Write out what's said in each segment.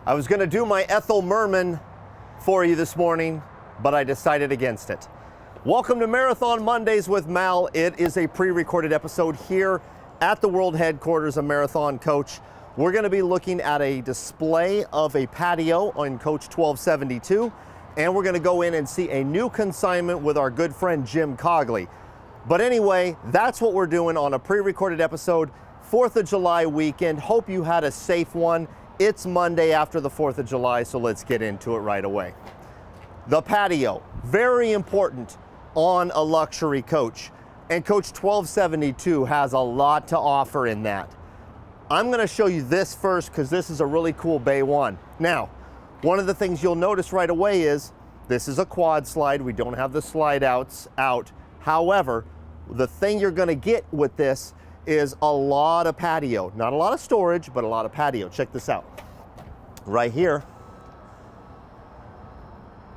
I was going to do my Ethel Merman for you this morning, but I decided against it. Welcome to Marathon Mondays with Mal. It is a pre-recorded episode here at the world headquarters of Marathon Coach. We're going to be looking at a display of a patio on Coach 1272, and we're going to go in and see a new consignment with our good friend Jim Cogley. But anyway, that's what we're doing on a pre-recorded episode, 4th of July weekend. Hope you had a safe one. It's Monday after the 4th of July, so let's get into it right away. The patio, very important on a luxury coach, and Coach 1272 has a lot to offer in that. I'm going to show you this first because this is a really cool Bay 1. Now, one of the things you'll notice right away is this is a quad slide. We don't have the slide outs out. However, the thing you're going to get with this is a lot of patio. Not a lot of storage, but a lot of patio. Check this out. Right here,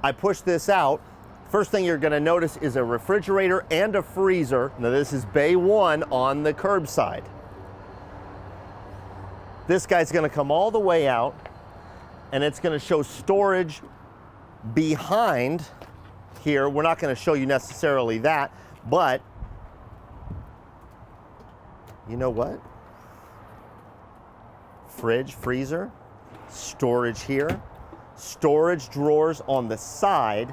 I push this out. First thing you're going to notice is a refrigerator and a freezer. Now this is Bay 1 on the curbside. This guy's going to come all the way out, and it's going to show storage behind here. We're not going to show you necessarily that, but you know what? Fridge, freezer, storage here, storage drawers on the side,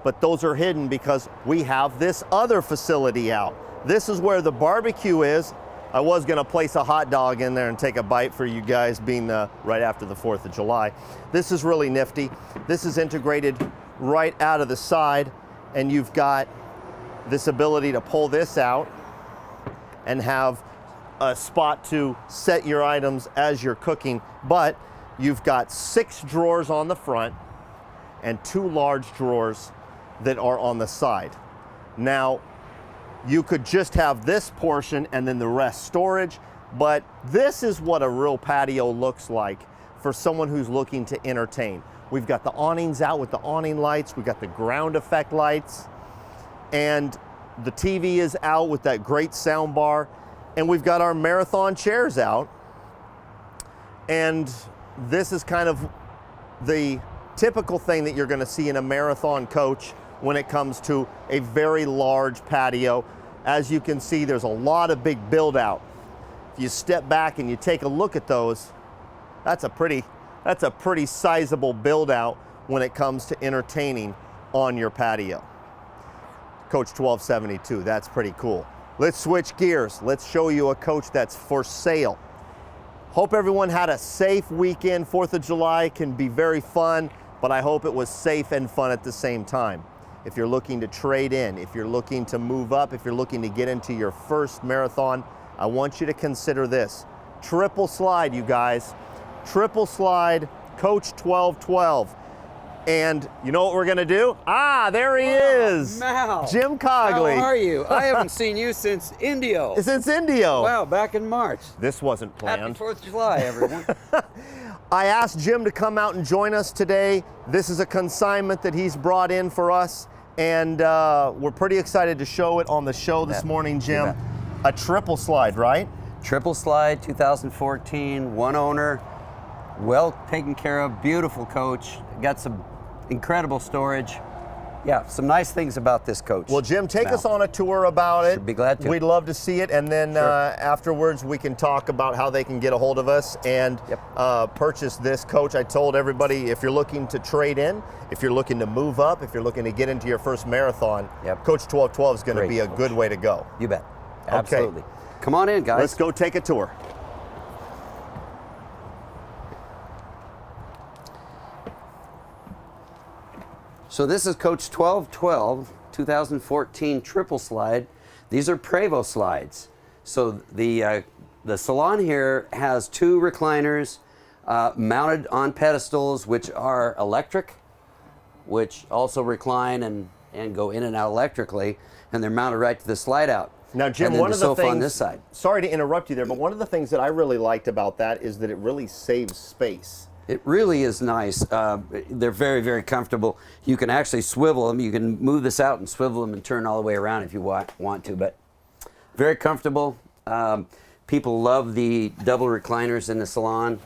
but those are hidden because we have this other facility out. This is where the barbecue is. I was gonna place a hot dog in there and take a bite for you guys, being right after the 4th of July. This is really nifty. This is integrated right out of the side, and you've got this ability to pull this out and have a spot to set your items as you're cooking. But you've got 6 drawers on the front and 2 large drawers that are on the side. Now, you could just have this portion and then the rest storage, but this is what a real patio looks like for someone who's looking to entertain. We've got the awnings out with the awning lights, we've got the ground effect lights, and the TV is out with that great sound bar, and we've got our Marathon chairs out. And this is kind of the typical thing that you're gonna see in a Marathon coach when it comes to a very large patio. As you can see, there's a lot of big build out. If you step back and you take a look at those, that's a pretty sizable build out when it comes to entertaining on your patio. Coach 1272, that's pretty cool. Let's switch gears. Let's show you a coach that's for sale. Hope everyone had a safe weekend. 4th of July can be very fun, but I hope it was safe and fun at the same time. If you're looking to trade in, if you're looking to move up, if you're looking to get into your first marathon, I want you to consider this. Triple slide, you guys. Triple slide, Coach 1212. And you know what we're gonna do? Ah, there he is. Mal. Jim Cogley. How are you? I haven't seen you since Indio. Since Indio. Wow, back in March. This wasn't planned. Happy 4th of July, everyone. I asked Jim to come out and join us today. This is a consignment that he's brought in for us, and we're pretty excited to show it on the show this morning, Jim. A triple slide, right? Triple slide, 2014, one owner, well taken care of, beautiful coach. Got some incredible storage. Yeah, some nice things about this coach. Well, Jim, take us on a tour about it. Should be glad to. We'd love to see it, and then afterwards we can talk about how they can get a hold of us and purchase this coach. I told everybody, if you're looking to trade in, if you're looking to move up, if you're looking to get into your first marathon, Coach 1212 is going to be a good way to go. You bet. Absolutely. Okay. Come on in, guys. Let's go take a tour. So this is Coach 1212, 2014 triple slide. These are Prevo slides. So the salon here has 2 recliners mounted on pedestals, which are electric, which also recline and go in and out electrically, and they're mounted right to the slide out. Now, Jim, one of the things on this side. Sorry to interrupt you there, but one of the things that I really liked about that is that it really saves space. It really is nice. They're very, very comfortable. You can actually swivel them. You can move this out and swivel them and turn all the way around if you want to, but very comfortable. People love the double recliners in the salon.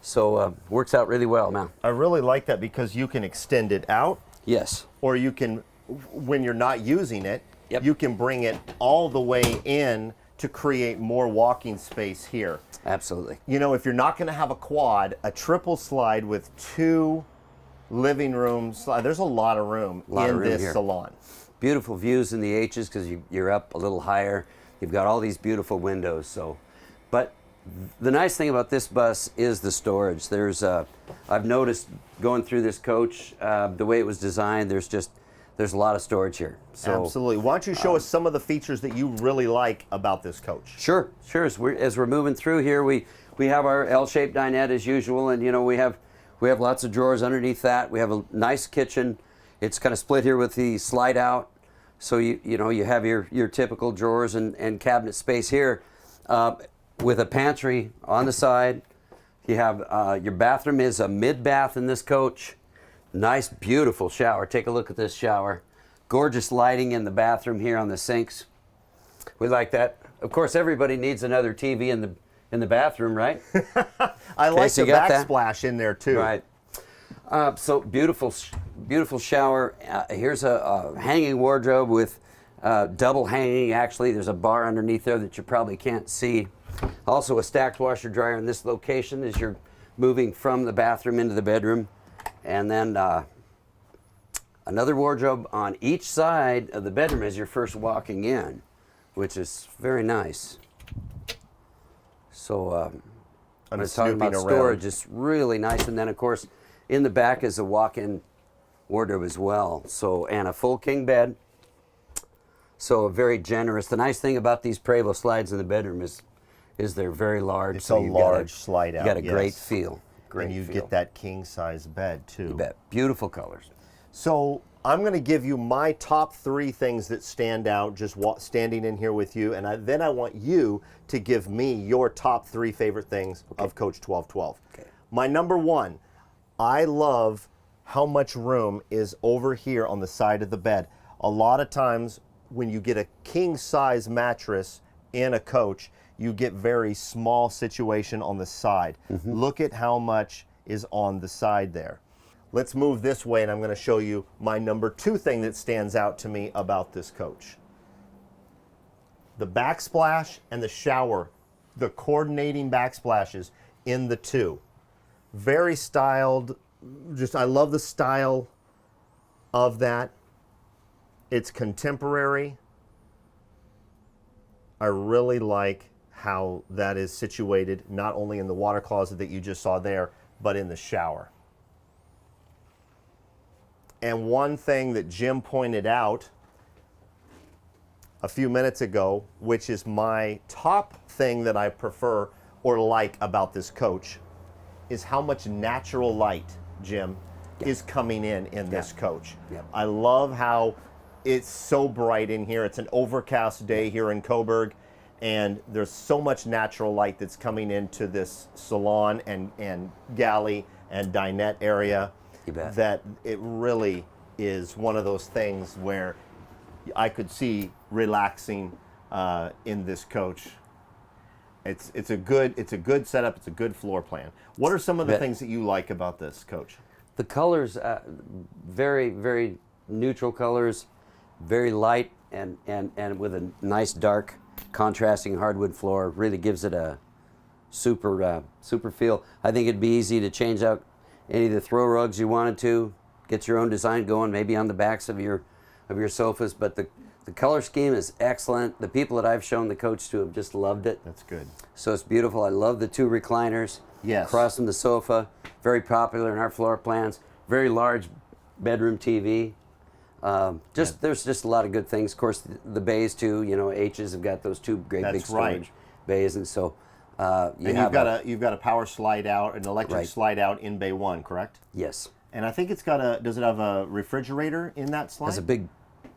So works out really well now. I really like that because you can extend it out, Yes. or you can, when you're not using it, Yep. you can bring it all the way in to create more walking space here. Absolutely. You know, if you're not going to have a quad, a triple slide with 2 living rooms, there's a lot of room in this salon. Beautiful views in the H's because you're up a little higher. You've got all these beautiful windows. So, but the nice thing about this bus is the storage. I've noticed going through this coach, the way it was designed, there's a lot of storage here. So, Absolutely. Why don't you show us some of the features that you really like about this coach? Sure. As we're moving through here, we have our L-shaped dinette as usual, and we have lots of drawers underneath that. We have a nice kitchen. It's kind of split here with the slide out, so you have your typical drawers and cabinet space here, with a pantry on the side. You have your bathroom is a mid-bath in this coach. Nice, beautiful shower. Take a look at this shower. Gorgeous lighting in the bathroom here on the sinks. We like that. Of course, everybody needs another TV in the bathroom, right? I like the backsplash in there too. Right. So beautiful shower. Here's a hanging wardrobe with double hanging. Actually, there's a bar underneath there that you probably can't see. Also, a stacked washer dryer in this location as you're moving from the bathroom into the bedroom. And then another wardrobe on each side of the bedroom as you're first walking in, which is very nice. So I'm just talking about storage, it's really nice. And then, of course, in the back is a walk-in wardrobe as well. So, and a full king bed. So very generous. The nice thing about these Prevost slides in the bedroom is they're very large. It's a large slide out. You got a great feel. And you get that king size bed too. You bet. Beautiful colors. So I'm going to give you my top 3 things that stand out just standing in here with you, and then I want you to give me your top 3 favorite things of Coach 1212. Okay. My number 1, I love how much room is over here on the side of the bed. A lot of times when you get a king size mattress in a coach, you get very small situation on the side. Look at how much is on the side there. Let's move this way and I'm going to show you my number 2 thing that stands out to me about this coach. The backsplash and the shower, the coordinating backsplashes in the 2. Very styled, I love the style of that. It's contemporary. I really like how that is situated, not only in the water closet that you just saw there, but in the shower. And one thing that Jim pointed out a few minutes ago, which is my top thing that I prefer or like about this coach, is how much natural light, Jim, is coming in this coach. I love how it's so bright in here. It's an overcast day here in Coburg, and there's so much natural light that's coming into this salon and galley and dinette area that it really is one of those things where I could see relaxing in this coach. It's a good setup. It's a good floor plan. What are some of the things that you like about this coach? The colors, very, very neutral colors, very light and with a nice dark contrasting hardwood floor. Really gives it a super feel. I think it'd be easy to change out any of the throw rugs you wanted to, get your own design going, maybe on the backs of your sofas. But the color scheme is excellent. The people that I've shown the coach to have just loved it. That's good. So it's beautiful. I love the 2 recliners. Yes. Across from the sofa. Very popular in our floor plans. Very large bedroom TV. There's just a lot of good things. Of course, the bays too. H's have got those 2 great big storage bays, and so you've got a power slide out, an electric slide out in bay 1, correct? Yes. And I think it's got does it have a refrigerator in that slide? There's a big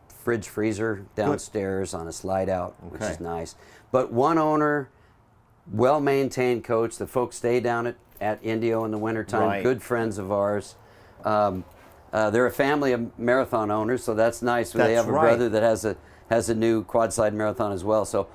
fridge freezer downstairs on a slide out, which is nice. But one owner, well-maintained coach. The folks stay down at Indio in the wintertime, good friends of ours. They're a family of marathon owners, so that's nice. They have a brother that has a new quad slide marathon as well. So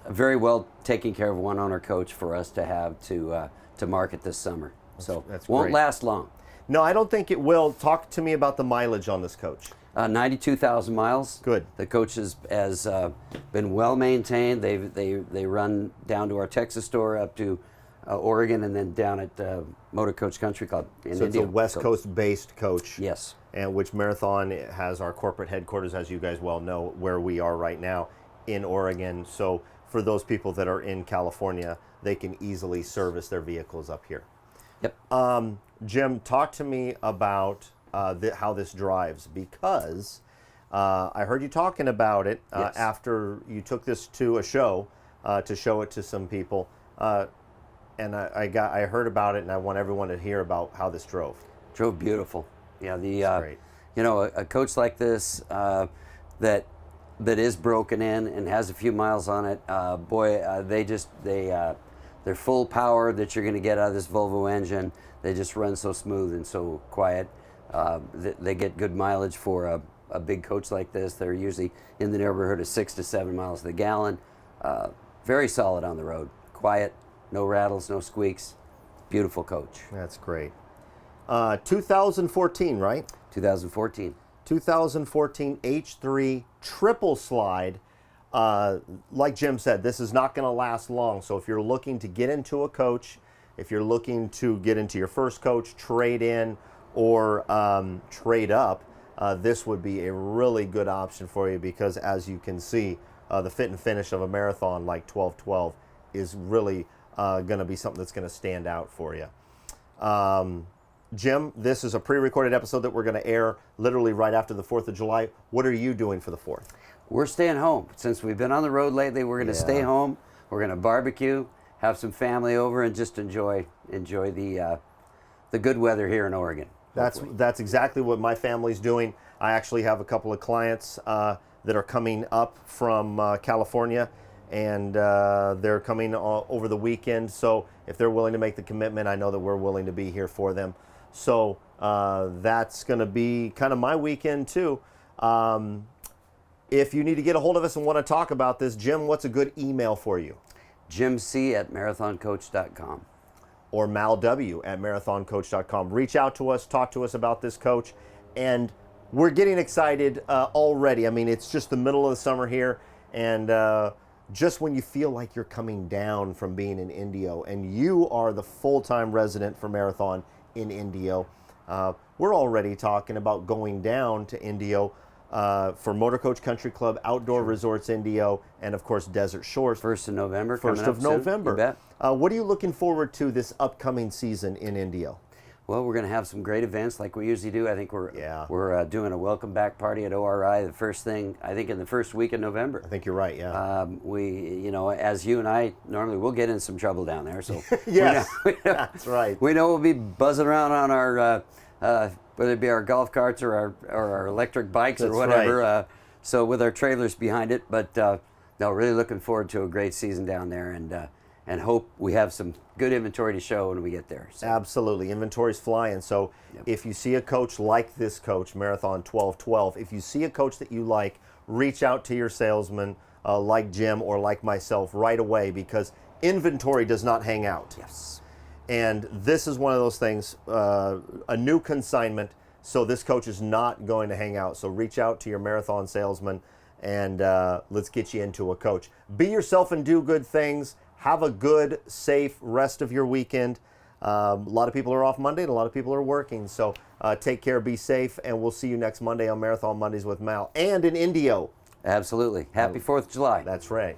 a very well taken care of one owner coach for us to have to market this summer. So that's won't great. last long. No, I don't think it will. Talk to me about the mileage on this coach. 92,000 miles. Good. The coach has been well maintained. They run down to our Texas store, up to Oregon, and then down at Motor Coach Country Club in So India. it's a West Coast based coach. Yes. And which Marathon has our corporate headquarters, as you guys well know, where we are right now in Oregon. So for those people that are in California, they can easily service their vehicles up here. Yep. Jim, talk to me about how this drives, because I heard you talking about it Yes. after you took this to a show to show it to some people, and I heard about it, and I want everyone to hear about how this drove. Drove beautiful. Yeah. Great. You know, a coach like this that is broken in and has a few miles on it, they're full power that you're going to get out of this Volvo engine. They just run so smooth and so quiet. They get good mileage for a big coach like this. They're usually in the neighborhood of 6 to 7 miles a gallon. Very solid on the road. Quiet, no rattles, no squeaks. Beautiful coach. That's great. 2014, right? 2014. 2014 H3 triple slide. Like Jim said, this is not going to last long. So if you're looking to get into a coach, if you're looking to get into your first coach, trade in, or trade up, this would be a really good option for you, because as you can see, the fit and finish of a Marathon like 1212 is really going to be something that's going to stand out for you. Jim, this is a pre-recorded episode that we're going to air literally right after the 4th of July. What are you doing for the 4th? We're staying home. Since we've been on the road lately, we're going to stay home. We're going to barbecue, have some family over, and just enjoy the good weather here in Oregon. That's exactly what my family's doing. I actually have a couple of clients that are coming up from California, and they're coming over the weekend. So if they're willing to make the commitment, I know that we're willing to be here for them. So that's going to be kind of my weekend too. If you need to get a hold of us and want to talk about this, Jim, what's a good email for you? JimC@marathoncoach.com. Or malw@marathoncoach.com. Reach out to us, talk to us about this coach, and we're getting excited already. I mean, it's just the middle of the summer here, and just when you feel like you're coming down from being in Indio, and you are the full-time resident for Marathon in Indio, we're already talking about going down to Indio for Motor Coach Country Club, Outdoor Resorts Indio, and of course Desert Shores. 1st of November. 1st of November. You bet. What are you looking forward to this upcoming season in Indio? Well, we're going to have some great events like we usually do. I think we're doing a welcome back party at ORI the first thing, I think, in the first week of November. I think you're right, yeah. As you and I normally, we'll get in some trouble down there. So yes, that's right. We know we'll be buzzing around on our, whether it be our golf carts or our electric bikes or whatever. Right. So with our trailers behind it, but no, really looking forward to a great season down there, and hope we have some good inventory to show when we get there. So. Absolutely. Inventory's flying. So if you see a coach like this coach, Marathon 1212, if you see a coach that you like, reach out to your salesman like Jim or like myself right away, because inventory does not hang out. Yes. And this is one of those things, a new consignment, so this coach is not going to hang out. So reach out to your Marathon salesman, and let's get you into a coach. Be yourself and do good things. Have a good, safe rest of your weekend. A lot of people are off Monday, and a lot of people are working. So take care, be safe, and we'll see you next Monday on Marathon Mondays with Mal, and in Indio. Absolutely. Happy 4th of July. That's right.